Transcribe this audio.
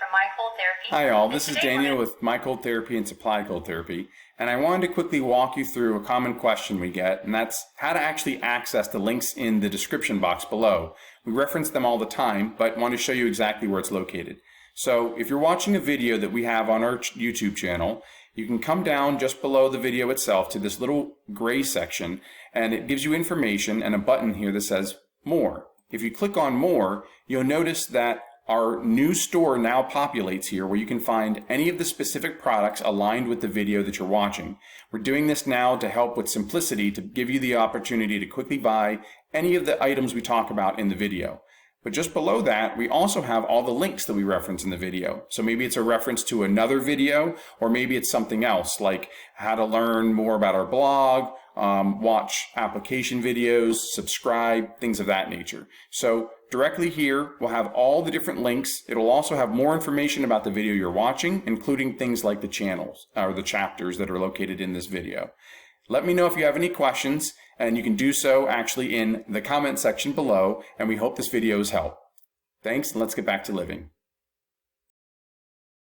from MyColdTherapy. Hi all, this is Daniel with MyColdTherapy and MyColdTherapy, and I wanted to quickly walk you through a common question we get, and that's how to actually access the links in the description box below. We reference them all the time, but want to show you exactly where it's located. So if you're watching a video that we have on our YouTube channel, you can come down just below the video itself to this little gray section, and it gives you information and a button here that says More. If you click on More, you'll notice that our new store now populates here where you can find any of the specific products aligned with the video that you're watching. We're doing this now to help with simplicity, to give you the opportunity to quickly buy any of the items we talk about in the video. But just below that, we also have all the links that we reference in the video. So maybe it's a reference to another video, or maybe it's something else like how to learn more about our blog, watch application videos, subscribe, things of that nature. So directly here, we'll have all the different links. It'll also have more information about the video you're watching, including things like the channels or the chapters that are located in this video. Let me know if you have any questions, and you can do so actually in the comment section below, and we hope this video has helped. Thanks, and let's get back to living.